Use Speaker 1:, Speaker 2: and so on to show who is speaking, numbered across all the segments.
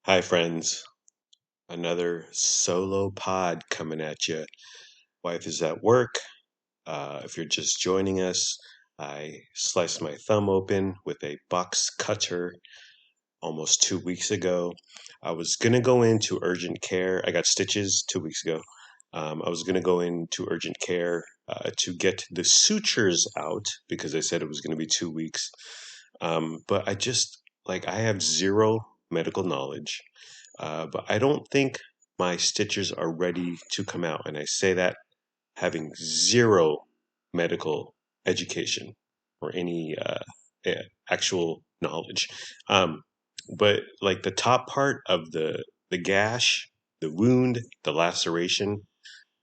Speaker 1: Hi, friends. Another solo pod coming at you. Wife is at work. If you're just joining us, I sliced my thumb open with a box cutter almost 2 weeks ago. I was going to go into urgent care. I got stitches 2 weeks ago. I was going to go into urgent care to get the sutures out because they said it was going to be 2 weeks. But I have zero medical knowledge. But I don't think my stitches are ready to come out. And I say that having zero medical education or any actual knowledge. But like the top part of the gash, the wound, the laceration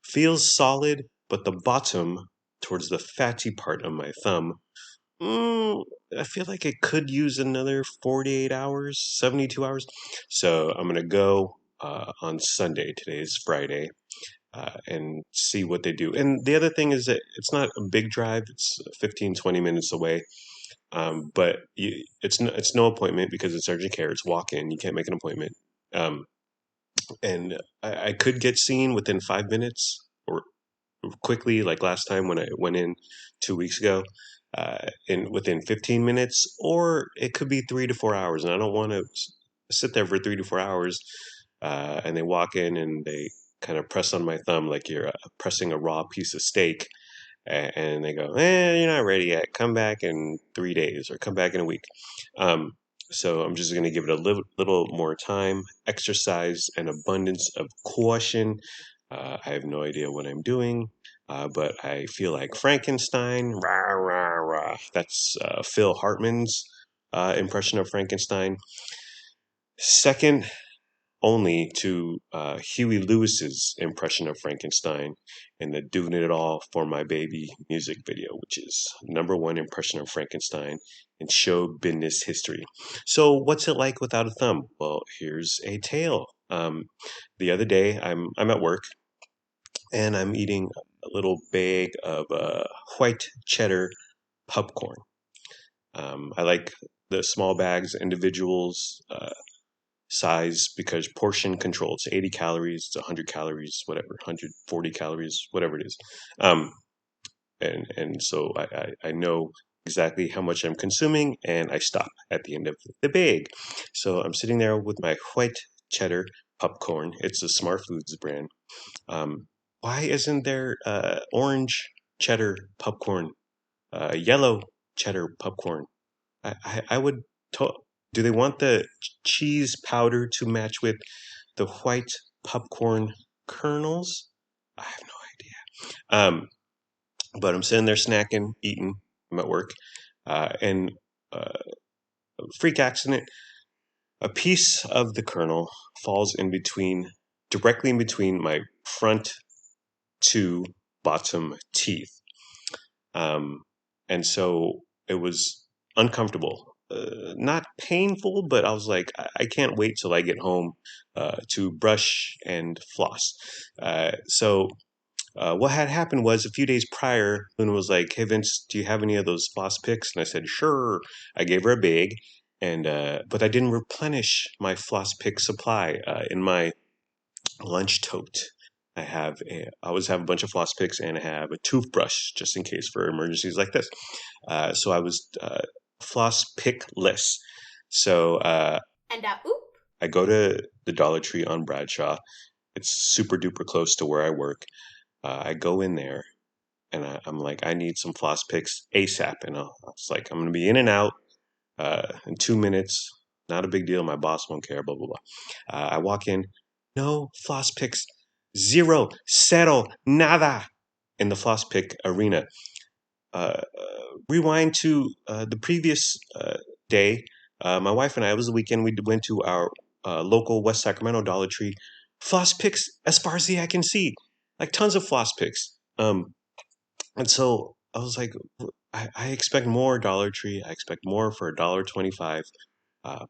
Speaker 1: feels solid, but the bottom towards the fatty part of my thumb, mm, I feel like it could use another 48 hours, 72 hours. So I'm going to go on Sunday. Today is Friday. And see what they do. And the other thing is that it's not a big drive. It's 15, 20 minutes away. But it's no appointment because it's urgent care. It's walk in. You can't make an appointment. Um, and I could get seen within 5 minutes or quickly, like last time when I went in 2 weeks ago, in within 15 minutes, or it could be 3 to 4 hours. And I don't want to sit there for 3 to 4 hours. And they walk in and they kind of press on my thumb like you're pressing a raw piece of steak. And they go, you're not ready yet. Come back in 3 days or come back in a week. Um, so I'm just going to give it a little more time, exercise, and abundance of caution. I have no idea what I'm doing, but I feel like Frankenstein. Rah, rah, rah. That's Phil Hartman's impression of Frankenstein. Second only to Huey Lewis's impression of Frankenstein in the Doing It All for My Baby music video, which is number one impression of Frankenstein in show business history. So what's it like without a thumb? Well, here's a tale. The other day, I'm at work and I'm eating a little bag of white cheddar popcorn. I like the small bags, individuals, size because portion control. It's 80 calories, it's 100 calories, whatever, 140 calories, whatever it is. Um, and so I know exactly how much I'm consuming and I stop at the end of the bag. So I'm sitting there with my white cheddar popcorn. It's a Smart Foods brand. Um, why isn't there orange cheddar popcorn, yellow cheddar popcorn? I would. To- do they want the cheese powder to match with the white popcorn kernels? I have no idea. But I'm sitting there snacking, eating. I'm at work, and uh, freak accident. A piece of the kernel falls in between, directly in between my front two bottom teeth. Um, and so it was uncomfortable. Not painful, but I was like, I can't wait till I get home to brush and floss. So what had happened was a few days prior, Luna was like, "Hey Vince, do you have any of those floss picks?" And I said, "Sure." I gave her a bag, and but I didn't replenish my floss pick supply in my lunch tote. I always have a bunch of floss picks and I have a toothbrush just in case for emergencies like this. So I was floss pickless. So
Speaker 2: And oop.
Speaker 1: I go to the Dollar Tree on Bradshaw. It's super duper close to where I work. I go in there and I'm like, I need some floss picks ASAP. And I was like, I'm going to be in and out in 2 minutes. Not a big deal. My boss won't care, blah, blah, blah. I walk in, no floss picks, zero, cero, nada in the floss pick arena. Rewind to the previous day. My wife and I, it was the weekend, we went to our local West Sacramento Dollar Tree. Floss picks as far as the eye can see, like tons of floss picks. And so I was like, I expect more Dollar Tree. I expect more for $1.25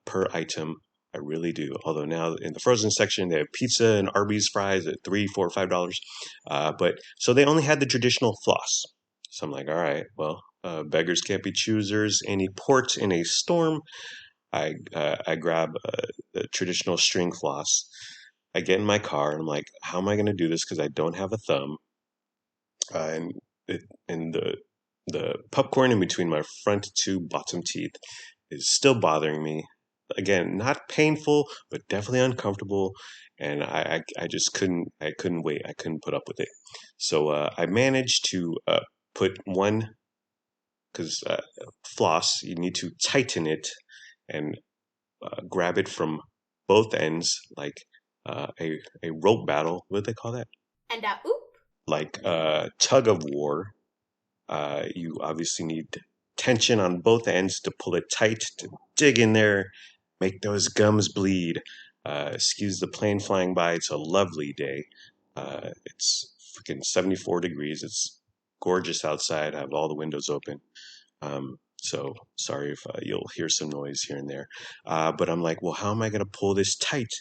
Speaker 1: per item. I really do. Although now in the frozen section they have pizza and Arby's fries at $3, $4, $5. But so they only had the traditional floss. So I'm like, all right, well, beggars can't be choosers. Any port in a storm. I grab the traditional string floss. I get in my car and I'm like, how am I going to do this? Because I don't have a thumb, and it, and the popcorn in between my front two bottom teeth is still bothering me. Again, not painful, but definitely uncomfortable, and I just couldn't wait. I couldn't put up with it. So I managed to put one, because floss, you need to tighten it and grab it from both ends, like a rope battle. What do they call that?
Speaker 2: And oop.
Speaker 1: Like tug of war. You obviously need tension on both ends to pull it tight, to dig in there, make those gums bleed. Excuse the plane flying by. It's a lovely day. It's freaking 74 degrees. It's gorgeous outside. I have all the windows open. So sorry if you'll hear some noise here and there. But I'm like, well, how am I going to pull this tight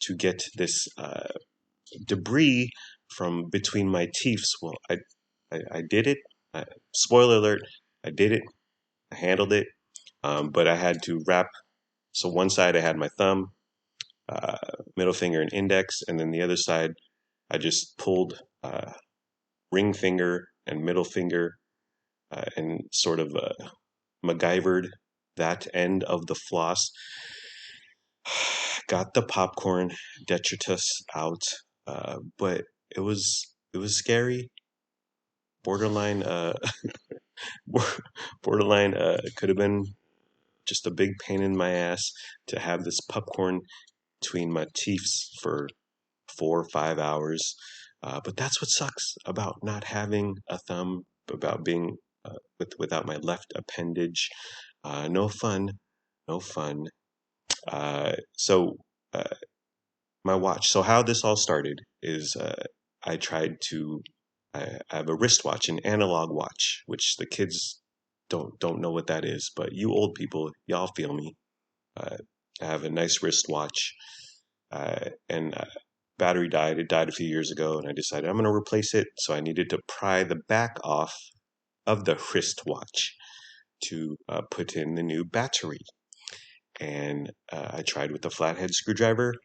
Speaker 1: to get this debris from between my teeth? Well, I did it. Spoiler alert, I did it. I handled it. But I had to wrap. So one side I had my thumb, uh, middle finger, and index, and then the other side I just pulled ring finger and middle finger and sort of MacGyvered that end of the floss. Got the popcorn detritus out, but it was scary, borderline borderline could have been just a big pain in my ass to have this popcorn between my teeth for 4 or 5 hours. But that's what sucks about not having a thumb, about being without my left appendage. No fun, no fun. So my watch. So how this all started is I tried to. I have a wristwatch, an analog watch, which the kids don't know what that is, but you old people, y'all feel me. Uh, I have a nice wristwatch, and battery died. It died a few years ago, and I decided I'm going to replace it. So I needed to pry the back off of the wristwatch to put in the new battery. And I tried with the flathead screwdriver.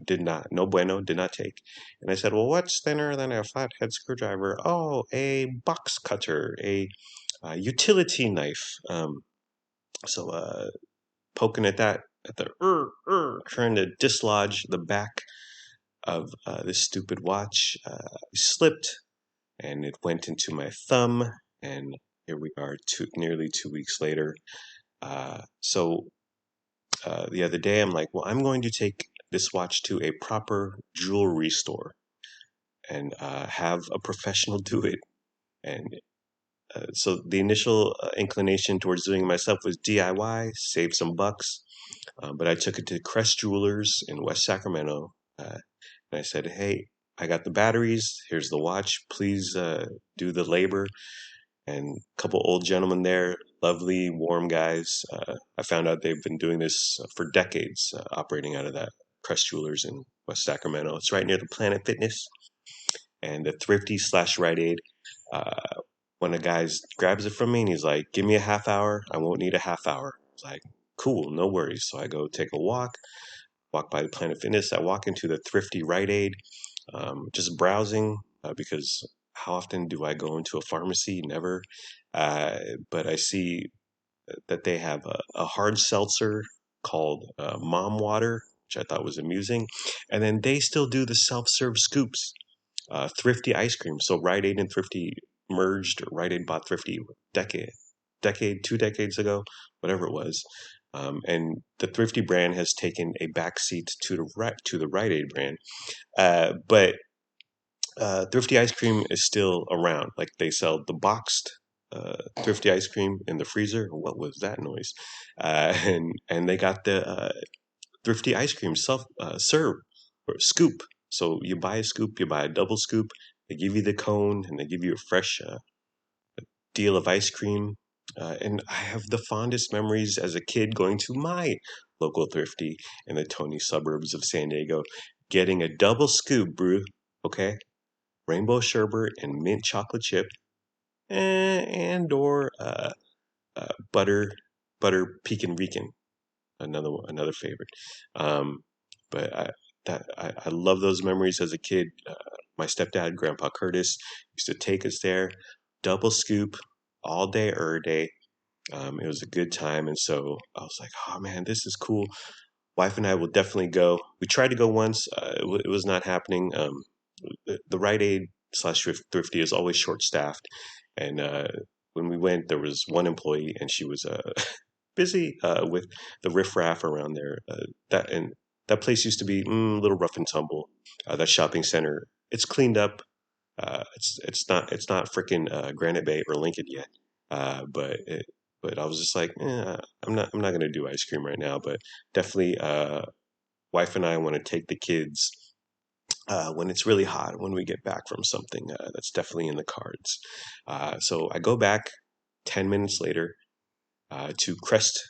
Speaker 1: Did not, no bueno, did not take. And I said, well, what's thinner than a flathead screwdriver? Oh, a box cutter, a utility knife. So poking at that, at the trying to dislodge the back of this stupid watch. I slipped and it went into my thumb. And here we are, nearly 2 weeks later. So the other day, I'm like, well, I'm going to take this watch to a proper jewelry store and have a professional do it. And so the initial inclination towards doing it myself was DIY, save some bucks. But I took it to Crest Jewelers in West Sacramento. And I said, hey, I got the batteries. Here's the watch. Please do the labor. And a couple old gentlemen there, lovely, warm guys. I found out they've been doing this for decades, operating out of that Crest Jewelers in West Sacramento. It's right near the Planet Fitness and the Thrifty slash Rite Aid. Uh, One of the guys grabs it from me and he's like, give me a half hour. I won't need a half hour. It's like, cool, no worries. So I go take a walk by the Planet Fitness. I walk into the Thrifty Rite Aid, just browsing because how often do I go into a pharmacy? Never. Uh, but I see that they have a hard seltzer called Mom Water, which I thought was amusing. And then they still do the self-serve scoops, Thrifty ice cream. So Rite Aid and Thrifty merged. Rite Aid bought Thrifty decade, 2 decades ago, whatever it was. And the Thrifty brand has taken a backseat to the Rite Aid brand. But Thrifty ice cream is still around. Like they sell the boxed Thrifty ice cream in the freezer. What was that noise? And they got the Thrifty ice cream self serve or scoop. So you buy a scoop, you buy a double scoop. They give you the cone and they give you a fresh deal of ice cream. And I have the fondest memories as a kid going to my local Thrifty in the Tony suburbs of San Diego, getting a double scoop brew. Okay, rainbow sherbet and mint chocolate chip, and or butter pecan rican. another favorite. Um, but I love those memories as a kid. My stepdad, Grandpa Curtis, used to take us there, double scoop, all day, day. It was a good time, and so I was like, "Oh man, this is cool." Wife and I will definitely go. We tried to go once; it was not happening. The Rite Aid slash Thrifty is always short staffed, and when we went, there was one employee, and she was busy with the riffraff around there. That place used to be a little rough and tumble. That shopping center, it's cleaned up. It's not freaking Granite Bay or Lincoln yet. But I was just like, I'm not gonna do ice cream right now. But definitely, wife and I want to take the kids when it's really hot, when we get back from something. That's definitely in the cards. So I go back 10 minutes later to Crest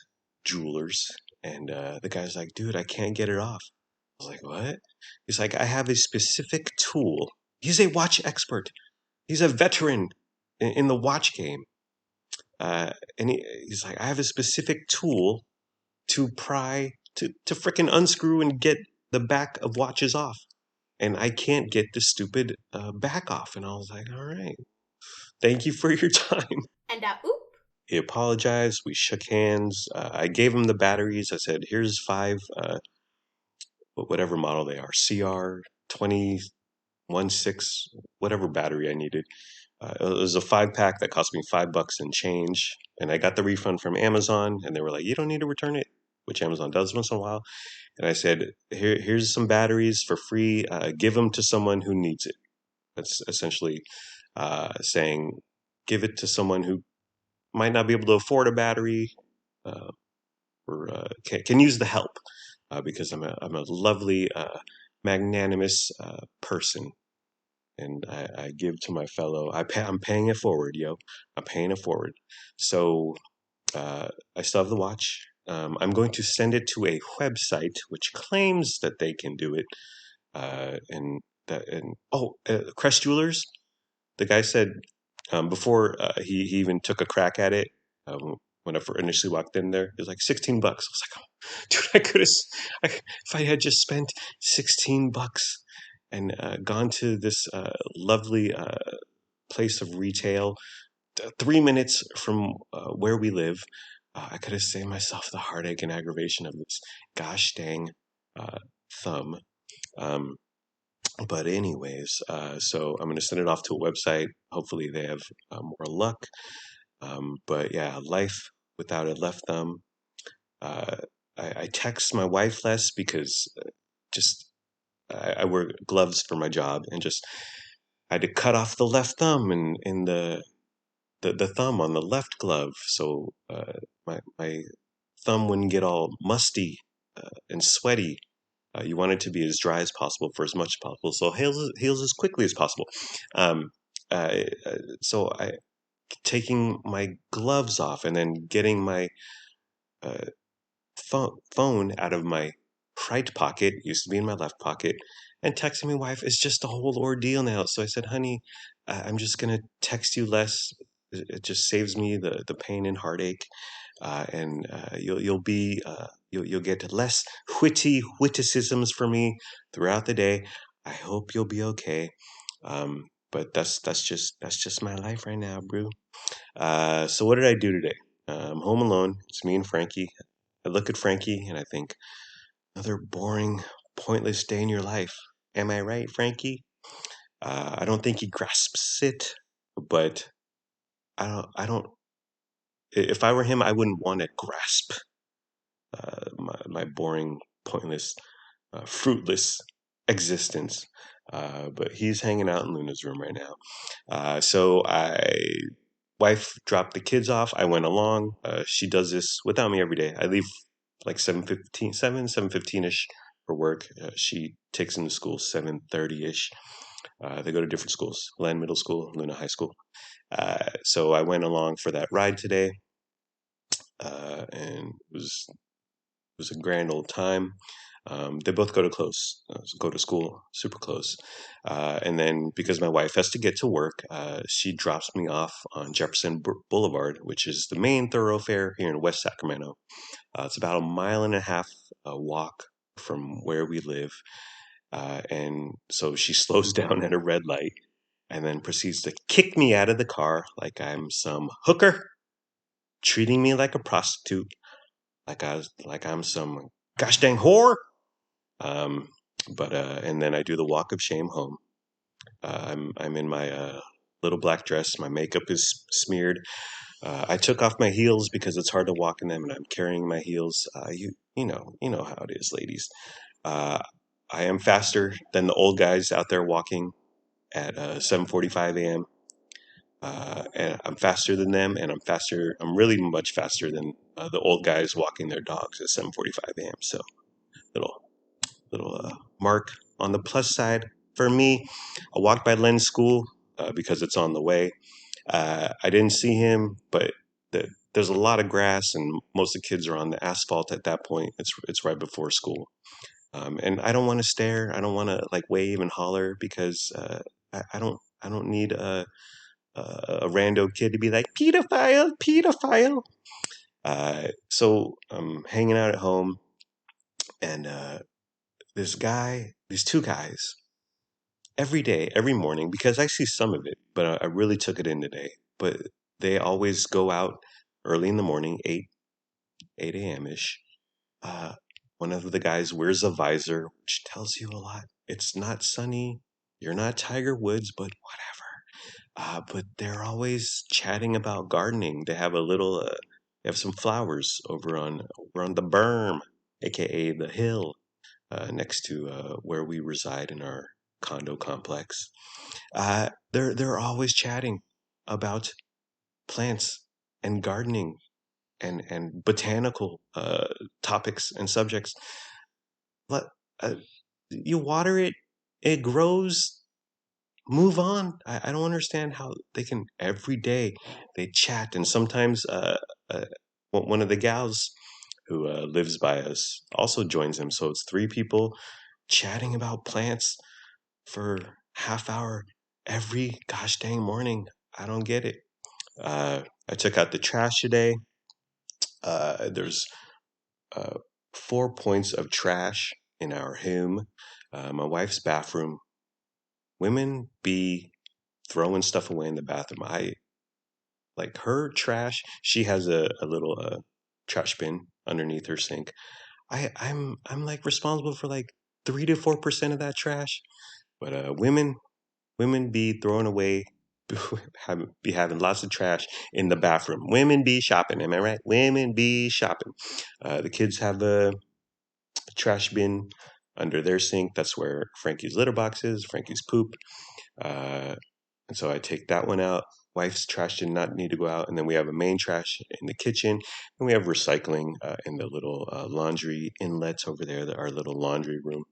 Speaker 1: Jewelers, and the guy's like, "Dude, I can't get it off." I was like, "What?" He's like, "I have a specific tool." He's a watch expert. He's a veteran in the watch game, and he's like, "I have a specific tool to pry to frickin' unscrew and get the back of watches off, and I can't get the stupid back off." And I was like, "All right, thank you for your time."
Speaker 2: And oop.
Speaker 1: He apologized. We shook hands. I gave him the batteries. I said, "Here's five, whatever model they are, CR 2016, whatever battery I needed." It was a 5 pack that cost me $5 and change, and I got the refund from Amazon, and they were like, "You don't need to return it," which Amazon does once in a while. And I said, Here's some batteries for free. Give them to someone who needs it." That's essentially saying, give it to someone who might not be able to afford a battery, uh, or can use the help, because I'm a lovely, magnanimous person, and I give to my fellow. I'm paying it forward, yo. I'm paying it forward. So I still have the watch. I'm going to send it to a website which claims that they can do it. Crest Jewelers. The guy said, before he even took a crack at it. When I initially walked in there, it was like $16. I was like, "Oh, dude, I could have, if I had just spent $16 and gone to this lovely place of retail 3 minutes from where we live, I could have saved myself the heartache and aggravation of this gosh dang uh, thumb." Um, but anyways, so I'm going to send it off to a website. Hopefully they have more luck. But yeah, life without a left thumb. Uh, I text my wife less because just I wear gloves for my job, and just I had to cut off the left thumb and in the thumb on the left glove, so my thumb wouldn't get all musty and sweaty. You want it to be as dry as possible for as much as possible, so heals as quickly as possible. Um, so I taking my gloves off and then getting my uh, phone out of my right pocket, used to be in my left pocket, and texting my wife is just a whole ordeal now. So I said, "Honey, I'm just gonna text you less. It just saves me the pain and heartache, and you'll get less witticisms from me throughout the day. I hope you'll be okay." But that's just my life right now, bro. So what did I do today? I'm home alone. It's me and Frankie. I look at Frankie and I think, another boring, pointless day in your life. Am I right, Frankie? I don't think he grasps it, but I don't. I don't. If I were him, I wouldn't want to grasp my boring, pointless, fruitless existence. But he's hanging out in Luna's room right now. So wife dropped the kids off. I went along. She does this without me every day. I leave like 7:15 ish for work. She takes them to school 7:30 ish. They go to different schools: Land Middle School, Luna High School. So I went along for that ride today, and it was a grand old time. They both go to school, super close. And then because my wife has to get to work, she drops me off on Jefferson Boulevard, which is the main thoroughfare here in West Sacramento. It's about a mile and a half walk from where we live. And so she slows down at a red light and then proceeds to kick me out of the car like I'm some hooker, treating me like a prostitute, like I'm some gosh dang whore. Um, but and then I do the walk of shame home. I'm in my little black dress. My makeup is smeared. I took off my heels because it's hard to walk in them, and I'm carrying my heels. You know how it is, ladies. Uh, I am faster than the old guys out there walking at 7:45 a.m. And I'm faster than them, and I'm faster. I'm really much faster than the old guys walking their dogs at 7:45 a.m. So little mark on the plus side for me. I walked by Len's school because it's on the way. I didn't see him, but there's a lot of grass, and most of the kids are on the asphalt at that point. It's right before school, and I don't want to stare. I don't want to like wave and holler because I don't need a rando kid to be like pedophile, pedophile. So I'm hanging out at home, and these two guys, every day, every morning, because I see some of it, but I really took it in today. But they always go out early in the morning, 8 a.m. ish. Uh, One of the guys wears a visor, which tells you a lot. It's not sunny. You're not Tiger Woods, but whatever. But they're always chatting about gardening. They have some flowers over on the berm, aka the hill, next to where we reside in our condo complex. They're always chatting about plants and gardening and botanical topics and subjects. But you water it, it grows. Move on. I don't understand how they can every day they chat, and sometimes one of the gals who lives by us also joins them. So it's three people chatting about plants for half hour every gosh dang morning. I don't get it. I took out the trash today. There's 4 points of trash in our home. My wife's bathroom. Women be throwing stuff away in the bathroom. I like her trash. She has a little trash bin underneath her sink. I'm like responsible for like 3 to 4% of that trash. But women be throwing away, be having lots of trash in the bathroom. Women be shopping, am I right? Women be shopping. The kids have a trash bin under their sink. That's where Frankie's litter box is, Frankie's poop. Uh, and so I take that one out. Wife's trash did not need to go out. And then we have a main trash in the kitchen. And we have recycling in the little laundry inlets over there, our little laundry room.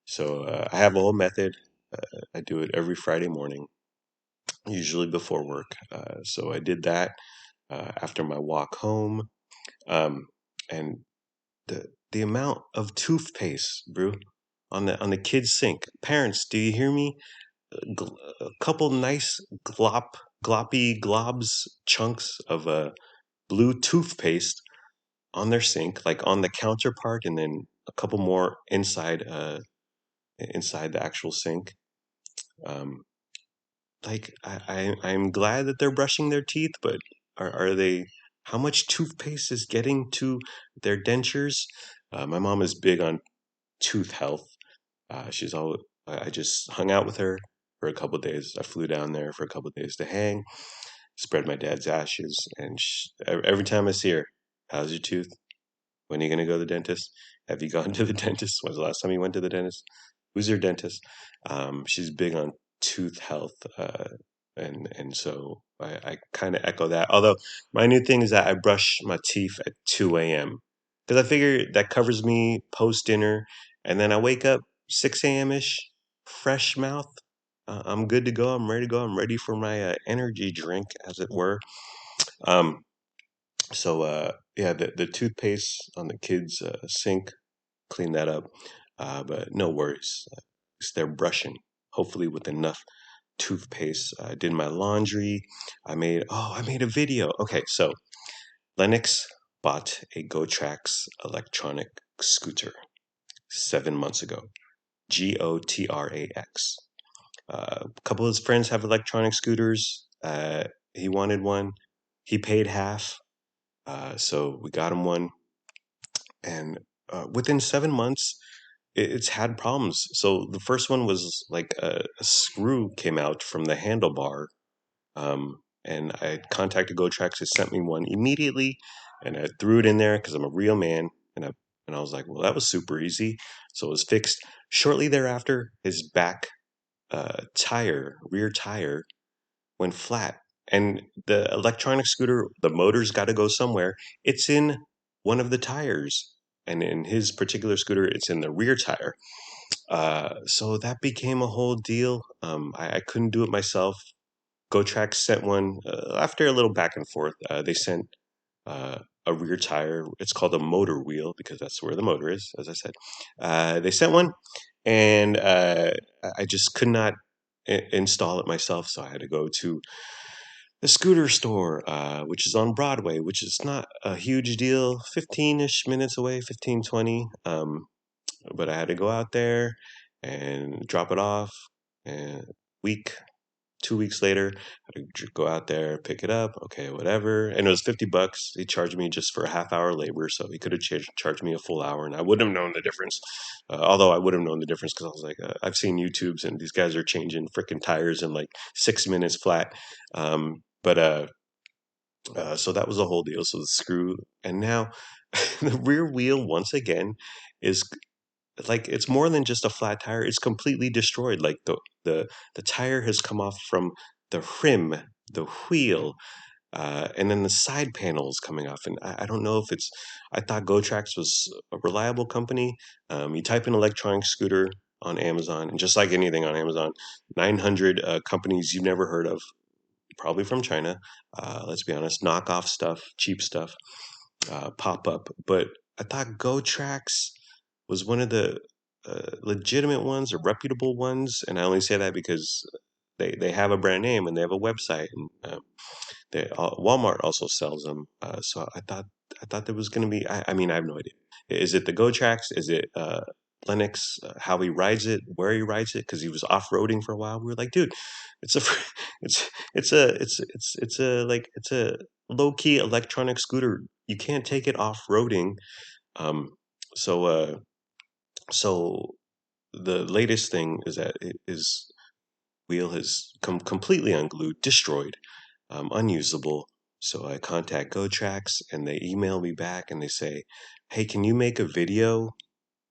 Speaker 1: So I have a whole method. I do it every Friday morning, usually before work. So I did that after my walk home. Um, and the amount of toothpaste, brew, on the kids' sink. Parents, do you hear me? A couple nice gloppy globs chunks of blue toothpaste on their sink, like on the counter part, and then a couple more inside the actual sink. Um, I'm glad that they're brushing their teeth, but are they? How much toothpaste is getting to their dentures? My mom is big on tooth health. She's all. I just hung out with her for a couple of days. I flew down there for a couple of days to hang, spread my dad's ashes, and every time I see her, how's your tooth? When are you gonna go to the dentist? Have you gone to the dentist? When's the last time you went to the dentist? Who's your dentist? She's big on tooth health, and so I kind of echo that. Although my new thing is that I brush my teeth at 2 a.m. because I figure that covers me post dinner, and then I wake up 6 a.m. ish, fresh mouth. I'm good to go. I'm ready to go. I'm ready for my energy drink, as it were. Um, so yeah, the toothpaste on the kids' sink. clean that up. But no worries. They're brushing, hopefully with enough toothpaste. I did my laundry. I made a video. Okay, so Lennox bought a GoTrax electronic scooter 7 months ago. GOTRAX. A couple of his friends have electronic scooters. He wanted one. He paid half. So we got him one. And within 7 months, it's had problems. So the first one was like a screw came out from the handlebar. And I contacted GoTrax. They sent me one immediately. And I threw it in there because I'm a real man. And I was like, well, that was super easy. So it was fixed. Shortly thereafter, his back rear tire, went flat. And the electronic scooter, the motor's got to go somewhere. It's in one of the tires. And in his particular scooter, it's in the rear tire. So that became a whole deal. I couldn't do it myself. GoTrack sent one after a little back and forth. They sent a rear tire. It's called a motor wheel because that's where the motor is, as I said. They sent one, and I just could not install it myself, so I had to go to the scooter store, which is on Broadway, which is not a huge deal, 15-ish minutes away, 15, 20. But I had to go out there and drop it off. And week 2 weeks later, I had to go out there, pick it up, okay, whatever. And it was $50. He charged me just for a half hour labor, so he could have charged me a full hour, and I wouldn't have known the difference. Although I would have known the difference because I was like, I've seen YouTubes, and these guys are changing freaking tires in like 6 minutes flat. So that was a whole deal. So the screw, and now the rear wheel once again is like it's more than just a flat tire. It's completely destroyed. Like the tire has come off from the rim, the wheel, and then the side panel is coming off. And I don't know if it's. I thought GoTrax was a reliable company. You type in electronic scooter on Amazon, and just like anything on Amazon, 900 companies you've never heard of, probably from China. Let's be honest, knockoff stuff, cheap stuff, pop up. But I thought GoTrax was one of the legitimate ones or reputable ones, and I only say that because they have a brand name and they have a website, and Walmart also sells them. So I thought there was going to be. I mean, I have no idea. Is it the GoTrax? Is it Lennox? How he rides it? Where he rides it? Because he was off roading for a while. We were like, dude, it's a it's a low key electronic scooter. You can't take it off roading. Um, so uh, so the latest thing is that his wheel has come completely unglued, destroyed, unusable. So I contact GoTrax and they email me back and they say, "Hey, can you make a video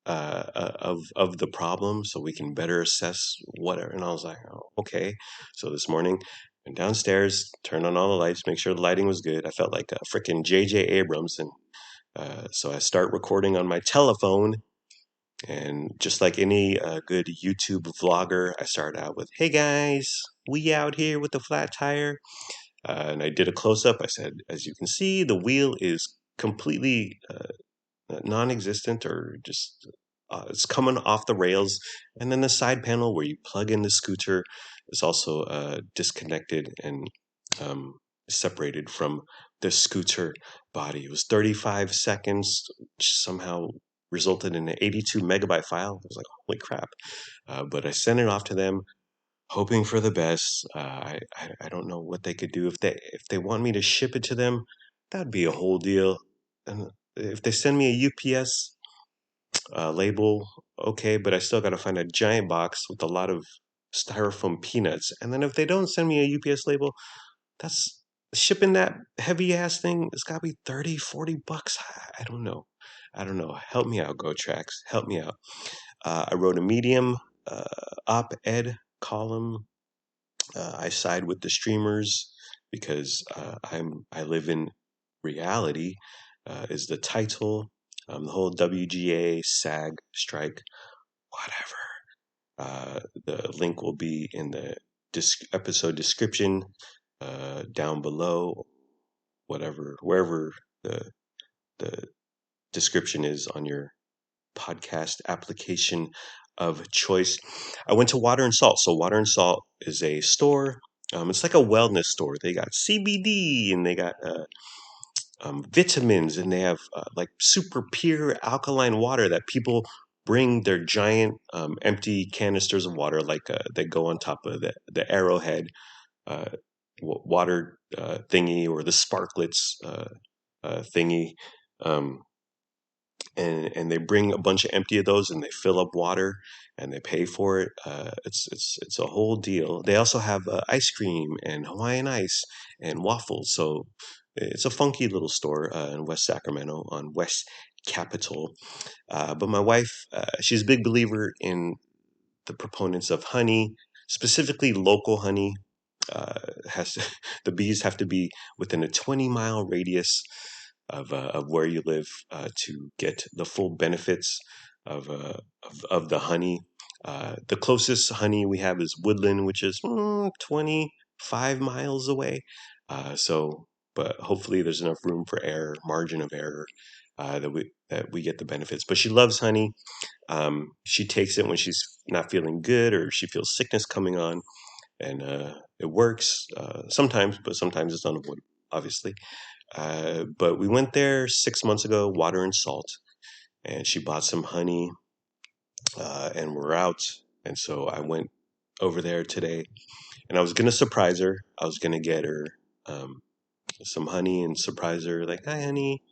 Speaker 1: of the problem so we can better assess whatever?" And I was like, "Oh, okay." So this morning, went downstairs, turned on all the lights, make sure the lighting was good. I felt like a freaking J.J. Abrams, and so I start recording on my telephone. And just like any good YouTube vlogger, I started out with, "Hey guys, we out here with the flat tire." And I did a close up. I said, "As you can see, the wheel is completely non existent or just it's coming off the rails. And then the side panel where you plug in the scooter is also disconnected and um, separated from the scooter body." It was 35 seconds, which somehow resulted in an 82 megabyte file. I was like, holy crap. But I sent it off to them, hoping for the best. I don't know what they could do if they want me to ship it to them. That'd be a whole deal. And if they send me a UPS label, okay, but I still got to find a giant box with a lot of styrofoam peanuts. And then if they don't send me a UPS label, that's shipping that heavy ass thing. It's got to be 30, $40. I don't know. I don't know. Help me out, GoTrax. Help me out. I wrote a Medium op-ed column. I side with the streamers because I live in reality. Is the title. The whole WGA SAG strike, whatever. The link will be in the episode description down below, whatever, wherever the description is on your podcast application of choice. I went to Water and Salt. So Water and Salt is a store. It's like a wellness store. They got CBD and they got vitamins, and they have like super pure alkaline water that people bring their giant empty canisters of water, like they go on top of the Arrowhead uh, water thingy, or the Sparklets thingy. Um, and they bring a bunch of empty of those, and they fill up water, and they pay for it. It's a whole deal. They also have ice cream and Hawaiian ice and waffles. So it's a funky little store in West Sacramento on West Capitol. But my wife, she's a big believer in the proponents of honey, specifically local honey. Has the bees have to be within a 20-mile radius of where you live to get the full benefits of the honey. The closest honey we have is Woodland, which is 25 miles away. So, but hopefully there's enough room for error, margin of error, that we get the benefits. But she loves honey. She takes it when she's not feeling good or she feels sickness coming on, and it works sometimes, but sometimes it's unavoidable, obviously. But we went there 6 months ago, Water and Salt, and she bought some honey, and we're out. And so I went over there today, and I was gonna surprise her. I was gonna get her um, some honey and surprise her, like, "Hi, honey,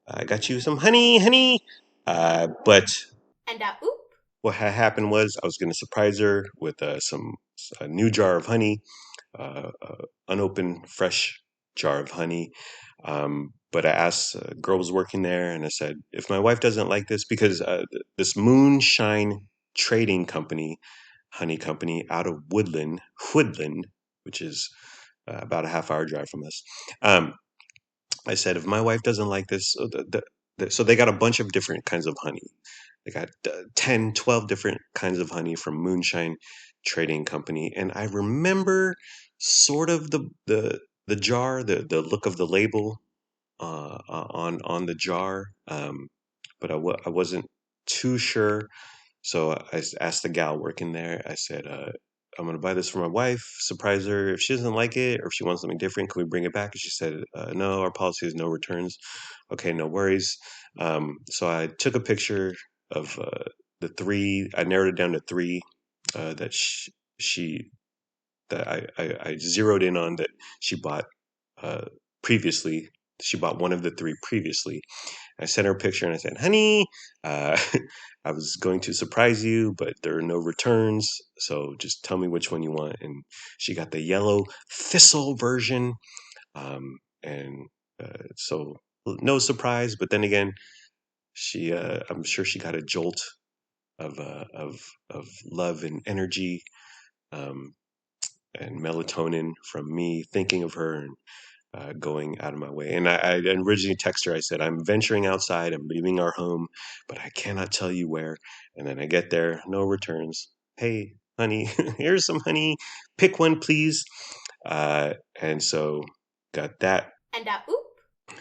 Speaker 1: I got you some honey, honey." But
Speaker 2: And oop.
Speaker 1: what had happened was I was gonna surprise her with some a new jar of honey, unopened, fresh jar of honey. But I asked a girl who was working there, and I said, if my wife doesn't like this, because this Moonshine Trading Company, honey company out of Woodland, which is about a half-hour drive from us. I said, if my wife doesn't like this, so they got a bunch of different kinds of honey. They got 10, 12 different kinds of honey from Moonshine Trading Company. And I remember sort of the jar, the look of the label on the jar, but I wasn't too sure. So asked the gal working there. I said, "I'm gonna buy this for my wife. Surprise her. If she doesn't like it, or if she wants something different, can we bring it back?" And she said, "No, our policy is no returns." Okay, no worries. So I took a picture of the three. I narrowed it down to three that she that I zeroed in on, that she bought uh, previously. She bought one of the three previously. I sent her a picture and I said, "Honey, uh, I was going to surprise you, but there are no returns. So just tell me which one you want." And she got the yellow thistle version. And so no surprise. But then again, I'm sure she got a jolt of, uh, of, of love and energy, um, and melatonin from me thinking of her, and going out of my way. And I originally texted her. I said, "I'm venturing outside. I'm leaving our home, but I cannot tell you where." And then I get there, no returns. "Hey, honey, here's some honey. Pick one, please." And so got that.
Speaker 2: And oop.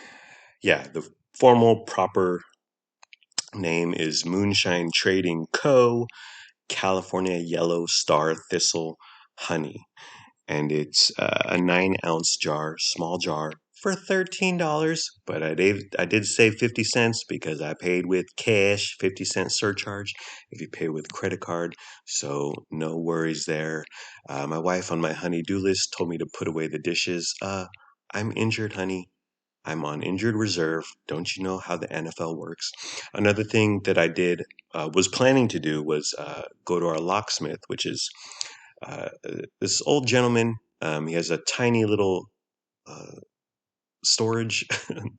Speaker 1: Yeah, the formal, proper name is Moonshine Trading Co. California Yellow Star Thistle Honey. And it's a 9-ounce jar, small jar, for $13. But I did save 50 cents because I paid with cash, 50-cent surcharge if you pay with credit card. So no worries there. My wife on my honey-do list told me to put away the dishes. I'm injured, honey. I'm on injured reserve. Don't you know how the NFL works? Another thing that I did, was planning to do, was go to our locksmith, which is this old gentleman. He has a tiny little uh, storage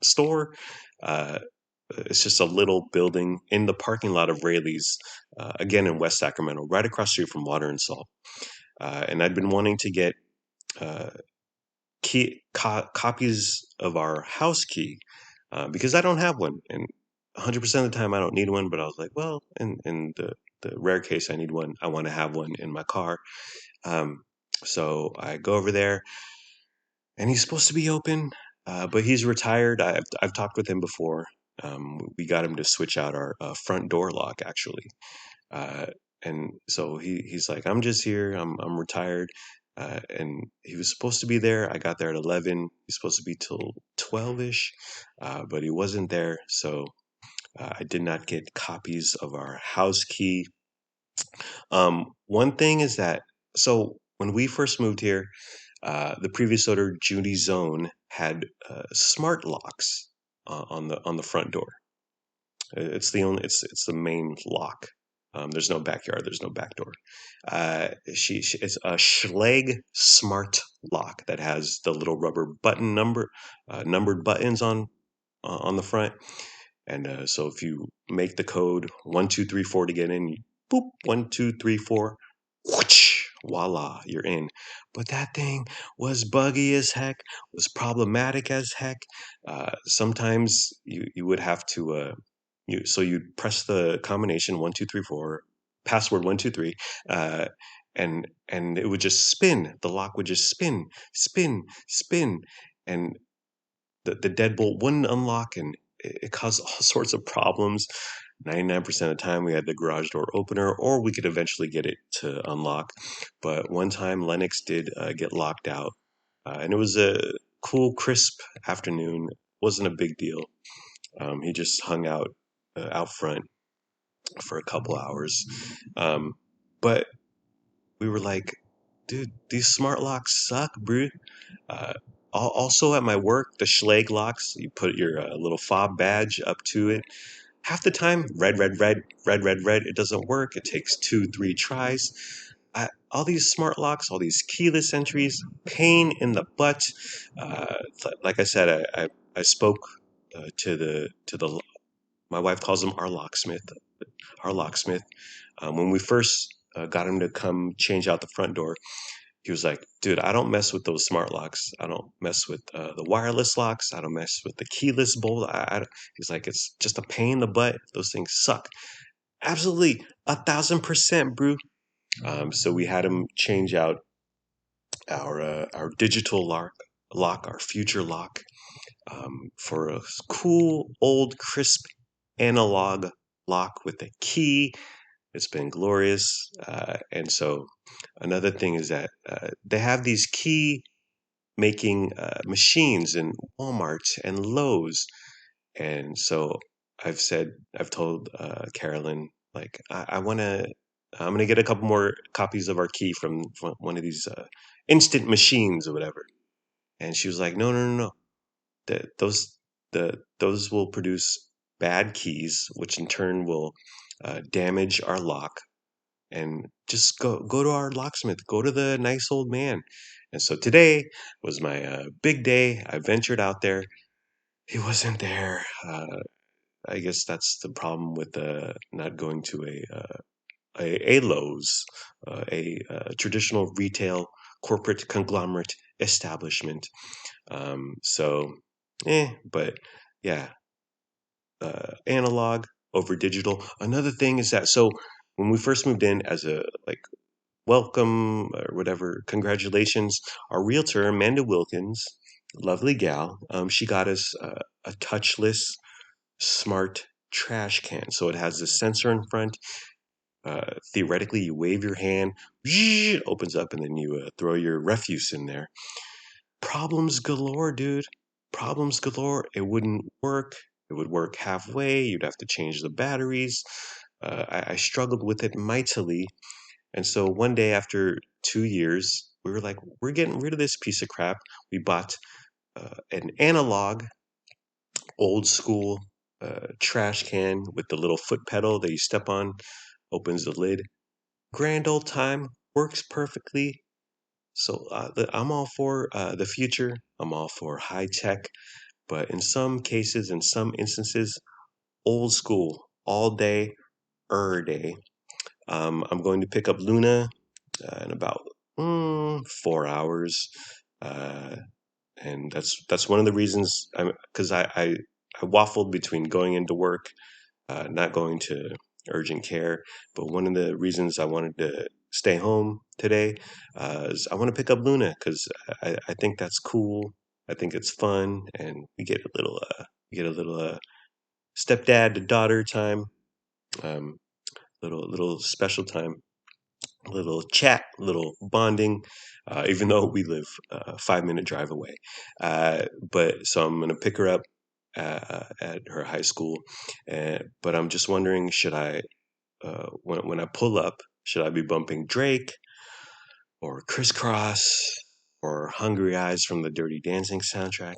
Speaker 1: store. Uh, it's just a little building in the parking lot of Rayleigh's, again in West Sacramento, right across the street from Water and Salt. And I'd been wanting to get uh, copies of our house key, because I don't have one, and 100% of the time I don't need one. But I was like, well, in the rare case I need one, I want to have one in my car. Um, so I go over there, and he's supposed to be open, but he's retired. I've talked with him before. We got him to switch out our front door lock actually. Uh, and so he's like, I'm just here. I'm retired. And he was supposed to be there. I got there at 11. He's supposed to be till 12ish, but he wasn't there. So I did not get copies of our house key. One thing is that so when we first moved here, the previous owner, Judy Zone, had smart locks on the front door. It's the main lock. There's no backyard. There's no back door. She it's a Schlage Smart lock that has the little rubber button numbered buttons on the front. And so if you make the code 1234 to get in, you boop 1234, whoosh, voila, you're in. But that thing was buggy as heck, was problematic as heck. Sometimes you would have to you'd press the combination 1234, password 123, uh, and it would just spin. The lock would just spin, spin, spin, and the deadbolt wouldn't unlock, and it caused all sorts of problems. 99% of the time we had the garage door opener, or we could eventually get it to unlock. But one time Lennox did get locked out, and it was a cool, crisp afternoon. Wasn't a big deal. He just hung out front for a couple hours. Um, but we were like, dude, these smart locks suck, bro. Uh, Also at my work, the Schlage locks, you put your little fob badge up to it. Half the time, red, red, red, red, red, red, it doesn't work. It takes 2, 3 tries. All these smart locks, all these keyless entries, pain in the butt. Like I said, I spoke to the my wife calls him our locksmith. When we first got him to come change out the front door, he was like, dude, I don't mess with those smart locks. I don't mess with the wireless locks. I don't mess with the keyless bolt. He's like, it's just a pain in the butt. Those things suck. Absolutely, 1,000%, bro. So we had him change out our digital lock, our future lock, for a cool, old, crisp analog lock with a key. It's been glorious. And so another thing is that they have these key making machines in Walmart and Lowe's. And so I've told Carolyn, like, I'm going to get a couple more copies of our key from one of these instant machines or whatever. And she was like, no, no, no, no. The, those, those will produce bad keys, which in turn will damage our lock, and just go to our locksmith, go to the nice old man. And so today was my big day. I ventured out there. He wasn't there. I guess that's the problem with not going to a Lowe's, a traditional retail corporate conglomerate establishment. So, but yeah, analog over digital. Another thing is that so when we first moved in as a like welcome or whatever, congratulations, our realtor Amanda Wilkins, lovely gal, she got us a touchless smart trash can. So it has a sensor in front. Theoretically, you wave your hand, it opens up, and then you throw your refuse in there. Problems galore, dude. Problems galore. It wouldn't work. It would work halfway. You'd have to change the batteries. I struggled with it mightily. And so one day after 2 years, we were like, we're getting rid of this piece of crap. We bought an analog, old school trash can with the little foot pedal that you step on, opens the lid. Grand old time, works perfectly. So I'm all for the future. I'm all for high tech. But in some cases, in some instances, old school, all day, day. I'm going to pick up Luna in about 4 hours, uh, and that's one of the reasons because I waffled between going into work, not going to urgent care. But one of the reasons I wanted to stay home today is I want to pick up Luna because I think that's cool. I think it's fun, and we get a little stepdad to daughter time, um, little special time, little chat, little bonding, even though we live a 5 minute drive away. But so I'm gonna pick her up at her high school, but I'm just wondering, should I when I pull up, should I be bumping Drake or Crisscross or Hungry Eyes from the Dirty Dancing soundtrack?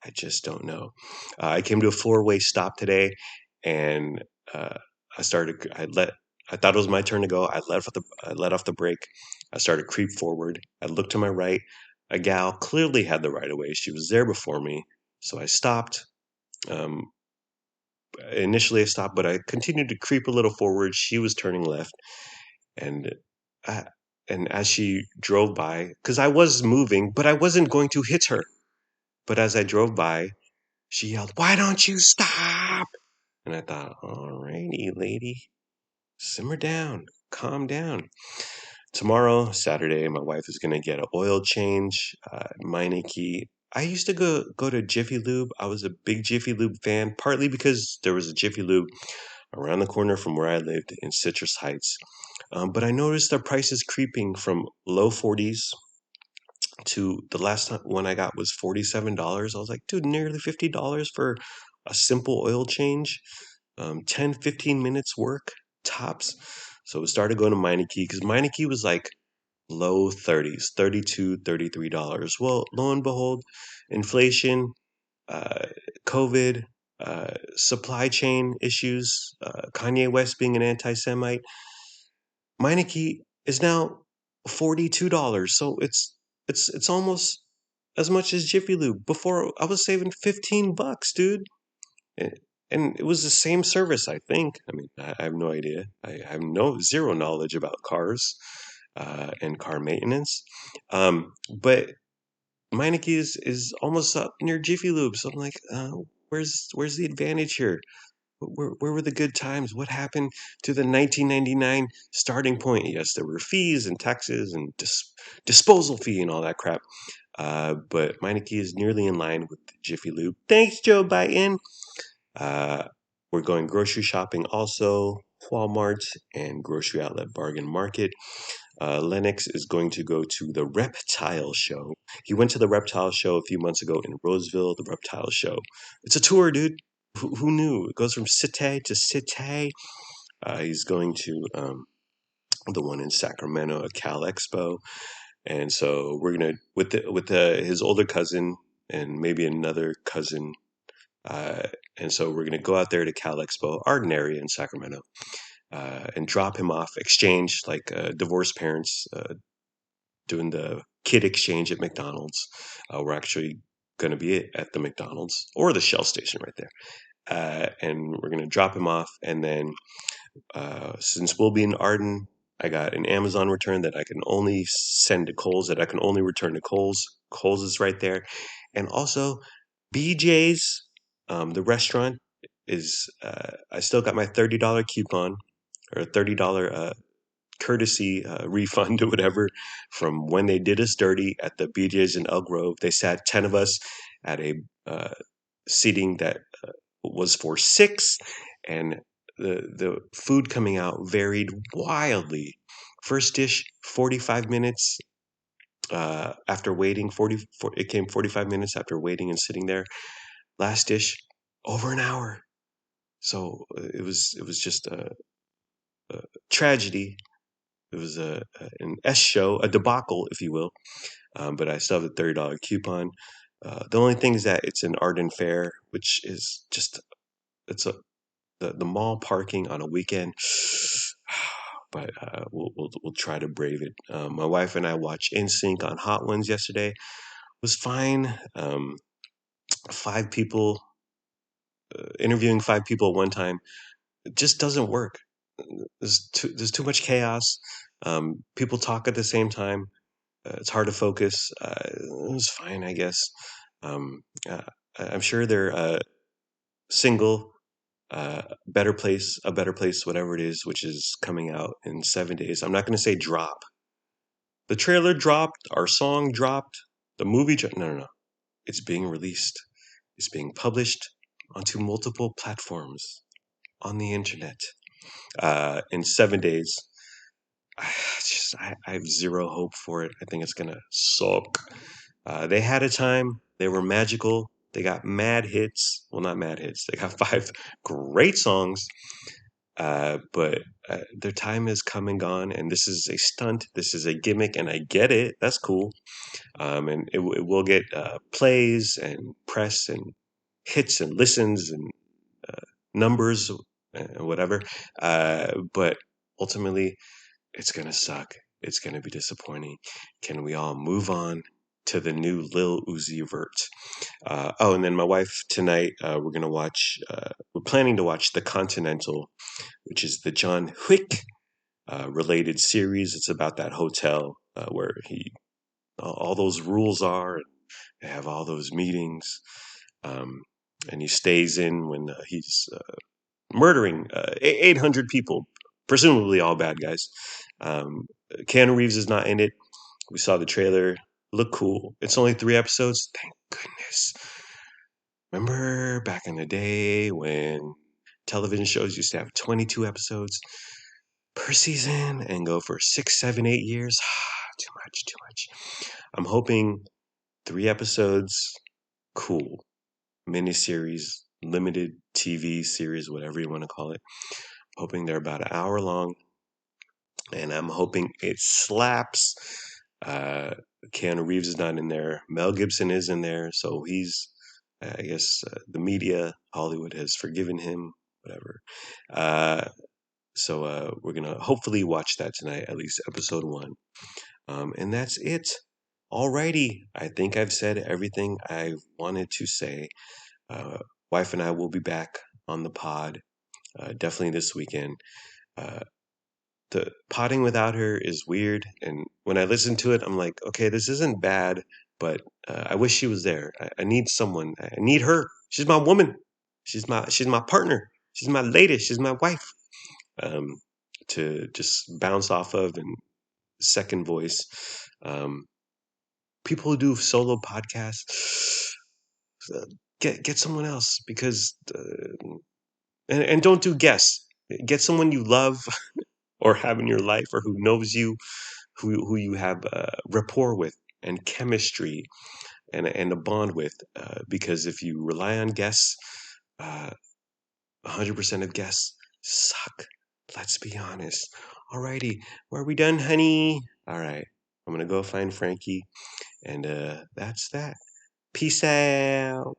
Speaker 1: I just don't know. I came to a four-way stop today, and uh, I started. I thought it was my turn to go. I let off the brake. I started to creep forward. I looked to my right. A gal clearly had the right of way. She was there before me, so I stopped. Um, Initially, I stopped, but I continued to creep a little forward. She was turning left, and I, and as she drove by, because I was moving, but I wasn't going to hit her. But as I drove by, she yelled, "Why don't you stop?" And I thought, all righty, lady, simmer down, calm down. Tomorrow, Saturday, my wife is going to get an oil change. Meineke. I used to go to Jiffy Lube. I was a big Jiffy Lube fan, partly because there was a Jiffy Lube around the corner from where I lived in Citrus Heights. But I noticed the prices creeping from low 40s to the last time one I got was $47. I was like, dude, nearly $50 for a simple oil change. 10, 15 minutes work tops. So we started going to Meineke because Meineke was like low 30s, 32, $33. Well, lo and behold, inflation, uh, COVID, supply chain issues, Kanye West being an anti Semite, Meineke is now $42. So it's almost as much as Jiffy Lube. Before I was saving $15, dude. And and it was the same service, I think. I mean, I have no idea. I have no zero knowledge about cars and car maintenance. But Meineke is almost up near Jiffy Lube. So I'm like, where's the advantage here? Where were the good times? What happened to the 1999 starting point? Yes, there were fees and taxes and disposal fee and all that crap. But Meineke is nearly in line with Jiffy Lube. Thanks, Joe Biden. Uh, we're going grocery shopping also, Walmart and Grocery Outlet Bargain Market. Lennox is going to go to the Reptile Show. He went to the Reptile Show a few months ago in Roseville, the Reptile Show. It's a tour, dude. Who knew? It goes from cité to cité. He's going to the one in Sacramento, a Cal Expo. And so we're gonna with his older cousin and maybe another cousin, uh, and so we're gonna go out there to Cal Expo, Arden area in Sacramento, and drop him off, exchange like divorced parents doing the kid exchange at McDonald's. We're actually going to be at the McDonald's or the Shell station right there, and we're going to drop him off, and then since we'll be in Arden, I got an Amazon return that I can only send to Kohl's, that I can only return to Kohl's. Kohl's is right there. And also, BJ's, the restaurant, is, I still got my $30 coupon or $30 courtesy refund or whatever from when they did us dirty at the BJ's in Elk Grove. They sat 10 of us at a seating that was for six, and the food coming out varied wildly. First dish, 45 minutes after waiting. It came 45 minutes after waiting and sitting there. Last dish, over an hour. So it was just a tragedy. It was an S show, a debacle, if you will. But I still have a $30 coupon. The only thing is that it's an Arden Fair, which is just it's a the mall parking on a weekend. But we'll try to brave it. My wife and I watched NSYNC on Hot Ones yesterday. It was fine. Five people interviewing five people at one time, it just doesn't work. There's too much chaos. People talk at the same time. It's hard to focus. It was fine, I guess. Um, uh, I'm sure they're single, a better place, whatever it is, which is coming out in 7 days. I'm not going to say drop. The trailer dropped, our song dropped, the movie dropped. No, no, no. It's being released. It's being published. onto multiple platforms on the internet in 7 days. I have zero hope for it. I think it's gonna suck. They had a time. They were magical. They got mad hits. Well, not mad hits. They got five great songs. But their time has come and gone. And this is a stunt. This is a gimmick, and I get it. That's cool. And it will get plays and press and hits and listens and numbers and whatever. But ultimately, it's gonna suck. It's gonna be disappointing. Can we all move on to the new Lil Uzi Vert? Oh, and then my wife tonight, we're planning to watch The Continental, which is the John Wick related series. It's about that hotel where all those rules are. And they have all those meetings, um, and he stays in when he's murdering 800 people, presumably all bad guys. Um, Keanu Reeves is not in it. We saw the trailer. Look cool. It's only 3 episodes. Thank goodness. Remember back in the day when television shows used to have 22 episodes per season and go for 6, 7, 8 years? Too much, too much. I'm hoping 3 episodes, cool. Miniseries, limited TV series, whatever you want to call it. Hoping they're about an hour long, and I'm hoping it slaps. Uh, Keanu Reeves is not in there. Mel Gibson is in there, so he's, I guess, the media, Hollywood has forgiven him, whatever. So we're gonna hopefully watch that tonight, at least episode one. And that's it. Alrighty, I think I've said everything I wanted to say. Uh, Wife and I will be back on the pod definitely this weekend. Uh, the potting without her is weird, and when I listen to it, I'm like, okay, this isn't bad, but I wish she was there. I need someone. I need her. She's my woman. She's my partner. She's my lady. She's my wife. Um, to just bounce off of and second voice. Um, People who do solo podcasts, uh, get someone else because and don't do guests. Get someone you love or have in your life or who knows you, who you have rapport with and chemistry and a bond with. Because if you rely on guests, 100% of guests suck. Let's be honest. Alrighty, are we done, honey? All right, I'm gonna go find Frankie, and that's that. Peace out.